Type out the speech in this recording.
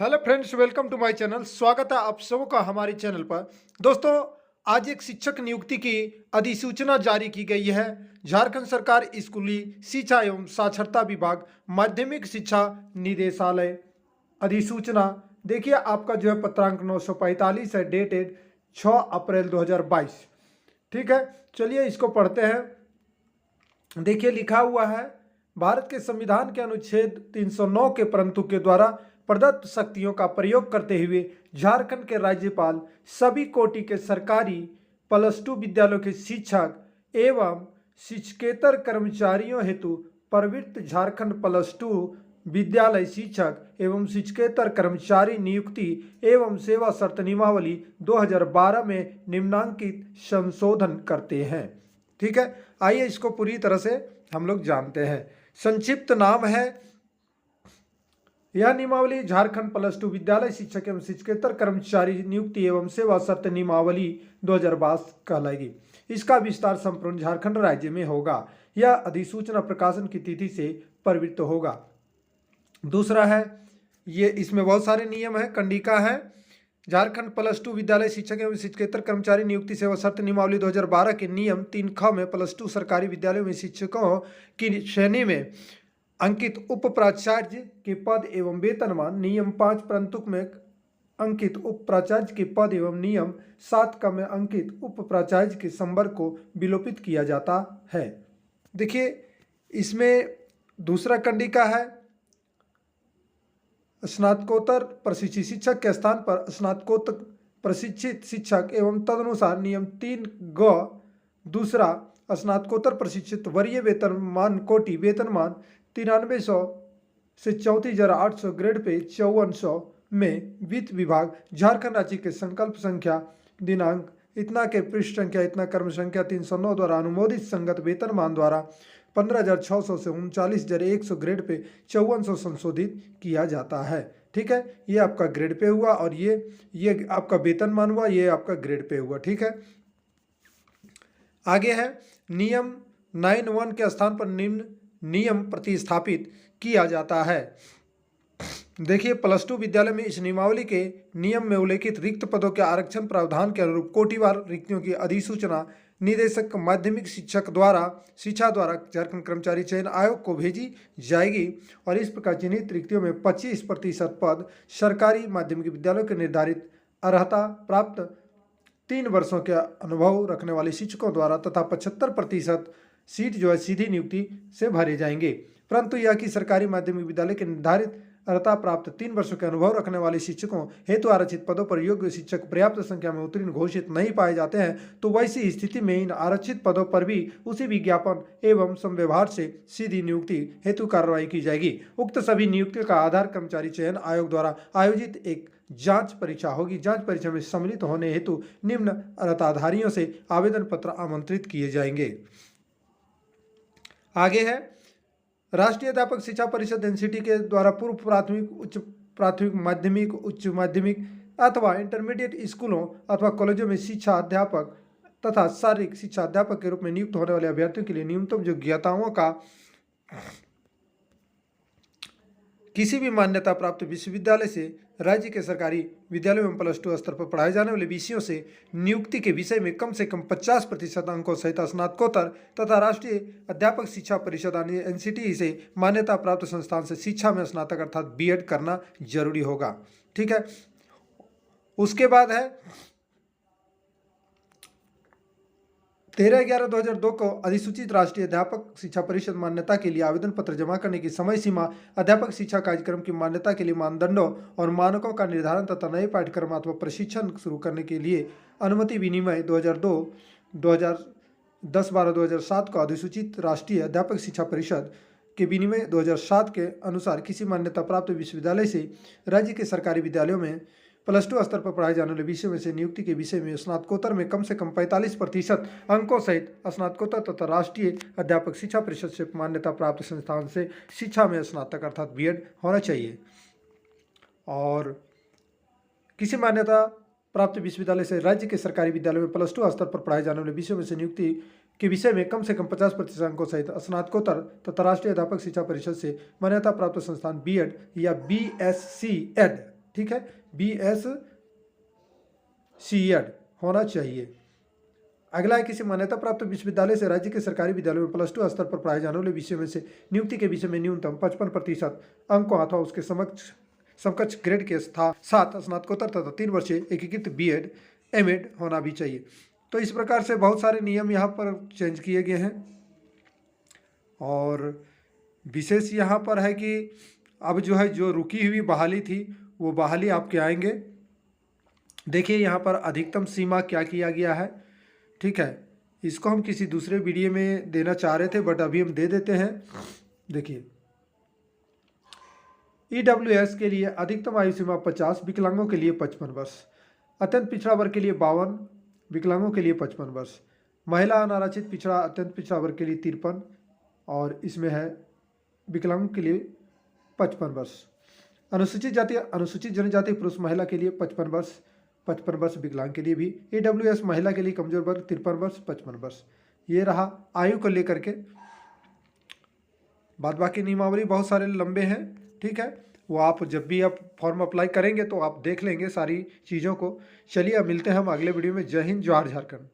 Hello friends, welcome to my channel. स्वागत है आप सबका हमारे चैनल पर। दोस्तों, आज एक शिक्षक नियुक्ति की अधिसूचना जारी की गई है। झारखंड सरकार स्कूली शिक्षा एवं साक्षरता विभाग माध्यमिक शिक्षा निदेशालय अधिसूचना। देखिए, आपका जो है पत्रांक 945 है, डेटेड 6 अप्रैल 2022। ठीक है, चलिए इसको पढ़ते हैं। देखिए, लिखा हुआ है, भारत के संविधान के अनुच्छेद 309 के परंतु के द्वारा प्रदत्त शक्तियों का प्रयोग करते हुए झारखंड के राज्यपाल सभी कोटि के सरकारी +2 विद्यालयों के शिक्षक एवं शिक्षकेतर कर्मचारियों हेतु प्रवृत्त झारखंड +2 विद्यालय शिक्षक एवं शिक्षकेतर कर्मचारी नियुक्ति एवं सेवा शर्त नियमावली 2012 में निम्नांकित संशोधन करते हैं। ठीक है, आइए इसको पूरी तरह से हम लोग जानते हैं। संक्षिप्त नाम है, यह नियमावली झारखंड +2 विद्यालय शिक्षक एवं शिक्षकेतर कर्मचारी नियुक्ति एवं सेवा शर्त नियमावली 2022 कहलाएगी। इसका विस्तार संपूर्ण झारखंड राज्य में होगा। यह अधिसूचना प्रकाशन की तिथि से प्रवृत्त होगा। दूसरा है, ये इसमें बहुत सारे नियम है। कंडिका है, झारखंड +2 विद्यालय शिक्षक एवं शिक्षकेतर कर्मचारी नियुक्ति सेवा शर्त नियमावली 2012 के नियम 3 में +2 सरकारी विद्यालयों में शिक्षकों की श्रेणी में अंकित उप प्राचार्य के पद एवं वेतनमान, नियम 5 परंतुक में अंकित उप प्राचार्य के पद एवं नियम 7 में अंकित उप प्राचार्य के संवर्ग को विलोपित किया जाता है। देखिए, इसमें दूसरा कंडिका है, स्नातकोत्तर प्रशिक्षित शिक्षक के स्थान पर स्नातकोत्तर प्रशिक्षित शिक्षक एवं तदनुसार नियम 3 दूसरा, स्नातकोत्तर प्रशिक्षित वरीय वेतनमान कोटि वेतनमान 9300 से 34,800 ग्रेड पे 5400 में वित्त विभाग झारखंड राज्य के संकल्प संख्या दिनांक इतना के पृष्ठ संख्या इतना कर्म संख्या 309 द्वारा अनुमोदित संगत वेतनमान द्वारा 15,600 से 39,100 ग्रेड पे 5400 संशोधित किया जाता है। ठीक है, ये आपका ग्रेड पे हुआ और ये आपका वेतनमान हुआ, ये आपका ग्रेड पे हुआ। ठीक है, आगे है, नियम 9(1) के स्थान पर निम्न नियम प्रतिस्थापित किया जाता है। देखिए, +2 विद्यालय में इस नियमावली के नियम में उल्लेखित रिक्त पदों के आरक्षण प्रावधान के अनुरूप कोटिवार रिक्तियों की अधिसूचना निदेशक माध्यमिक शिक्षा द्वारा झारखंड कर्मचारी चयन आयोग को भेजी जाएगी और इस प्रकार चिन्हित रिक्तियों में 25% पद सरकारी माध्यमिक विद्यालयों के निर्धारित अर्हता प्राप्त 3 वर्षों के अनुभव रखने वाले शिक्षकों द्वारा तथा 75% सीट जो है सीधी नियुक्ति से भरे जाएंगे। परंतु यह कि सरकारी माध्यमिक विद्यालय के निर्धारित अर्हता प्राप्त 3 वर्षों के अनुभव रखने वाले शिक्षकों हेतु आरक्षित पदों पर योग्य शिक्षक पर्याप्त संख्या में उत्तीर्ण घोषित नहीं पाए जाते हैं, तो वैसी स्थिति में इन आरक्षित पदों पर भी उसी विज्ञापन एवं संव्यवहार से सीधी नियुक्ति हेतु कार्रवाई की जाएगी। उक्त सभी नियुक्तियों का आधार कर्मचारी चयन आयोग द्वारा आयोजित एक जांच परीक्षा होगी। जांच परीक्षा में सम्मिलित होने हेतु निम्न अर्हताधारियों से आवेदन पत्र आमंत्रित किए जाएंगे। आगे है, राष्ट्रीय अध्यापक शिक्षा परिषद एनसीटी के द्वारा पूर्व प्राथमिक, उच्च प्राथमिक, माध्यमिक, उच्च माध्यमिक अथवा इंटरमीडिएट स्कूलों अथवा कॉलेजों में शिक्षा अध्यापक तथा शारीरिक शिक्षा अध्यापक के रूप में नियुक्त होने वाले अभ्यर्थियों के लिए न्यूनतम योग्यताओं का किसी भी मान्यता प्राप्त विश्वविद्यालय से राज्य के सरकारी विद्यालयों में +2 स्तर पर पढ़ाए जाने वाले विषयों से नियुक्ति के विषय में कम से कम 50% अंकों सहित स्नातकोत्तर तथा राष्ट्रीय अध्यापक शिक्षा परिषद एनसीटी से मान्यता प्राप्त संस्थान से शिक्षा में स्नातक अर्थात बीएड करना जरूरी होगा। ठीक है, उसके बाद है 13/11/2002 को अधिसूचित राष्ट्रीय अध्यापक शिक्षा परिषद मान्यता के लिए आवेदन पत्र जमा करने की समय सीमा, अध्यापक शिक्षा कार्यक्रम की मान्यता के लिए मानदंडों और मानकों का निर्धारण तथा नए पाठ्यक्रम अथवा प्रशिक्षण शुरू करने के लिए अनुमति विनिमय 2002, 2010-12-2007 को अधिसूचित राष्ट्रीय अध्यापक शिक्षा परिषद के विनिमय 2007 के अनुसार किसी मान्यता प्राप्त विश्वविद्यालय से राज्य के सरकारी विद्यालयों में +2 स्तर पर पढ़ाए जाने वाले विषयों में से नियुक्ति के विषय में स्नातकोत्तर में कम से कम 45% अंकों सहित स्नातकोत्तर तथा राष्ट्रीय अध्यापक शिक्षा परिषद से मान्यता प्राप्त संस्थान से शिक्षा में स्नातक अर्थात बीएड होना चाहिए। और किसी मान्यता प्राप्त विश्वविद्यालय से राज्य के सरकारी विद्यालयों में +2 स्तर पर पढ़ाए जाने वाले विषयों में से नियुक्ति के विषय में कम से कम 50% अंकों सहित स्नातकोत्तर तथा राष्ट्रीय अध्यापक शिक्षा परिषद से मान्यता प्राप्त संस्थान बीएड या बीएससी एड ठीक है, BSc होना चाहिए। अगला है, किसी मान्यता प्राप्त विश्वविद्यालय से राज्य के सरकारी विद्यालयों में +2 स्तर पर पढ़ाए जाने वाले विषय में से नियुक्ति के विषय में न्यूनतम 55% अंकों अथवा उसके समकक्ष ग्रेड के साथ स्नातकोत्तर तथा 3 वर्षीय एकीकृत BEd MAd होना भी चाहिए। तो इस प्रकार से बहुत सारे नियम यहाँ पर चेंज किए गए हैं। और विशेष यहाँ पर है कि अब जो है, जो रुकी हुई बहाली थी वो बहाली आपके आएंगे। देखिए यहाँ पर अधिकतम सीमा क्या किया गया है, ठीक है। इसको हम किसी दूसरे वीडियो में देना चाह रहे थे, बट अभी हम दे देते हैं। देखिए, EWS के लिए अधिकतम आयु सीमा 50, विकलांगों के लिए 55 वर्ष, अत्यंत पिछड़ा वर्ग के लिए 52, विकलांगों के लिए 55 वर्ष, महिला अनारक्षित पिछड़ा अत्यंत पिछड़ा वर्ग के लिए 53, और इसमें है विकलांगों के लिए 55 वर्ष, अनुसूचित जाति अनुसूचित जनजाति पुरुष महिला के लिए 55 वर्ष, 55 वर्ष विकलांग के लिए भी। EWS महिला के लिए कमजोर वर्ग 53 वर्ष, 55 वर्ष। ये रहा आयु को लेकर के। बाद बाकी नियमावली बहुत सारे लंबे हैं, ठीक है। वो आप जब भी आप फॉर्म अप्लाई करेंगे तो आप देख लेंगे सारी चीज़ों को। चलिए अब मिलते हैं हम अगले वीडियो में। जय हिंद, जवाहर झारखंड।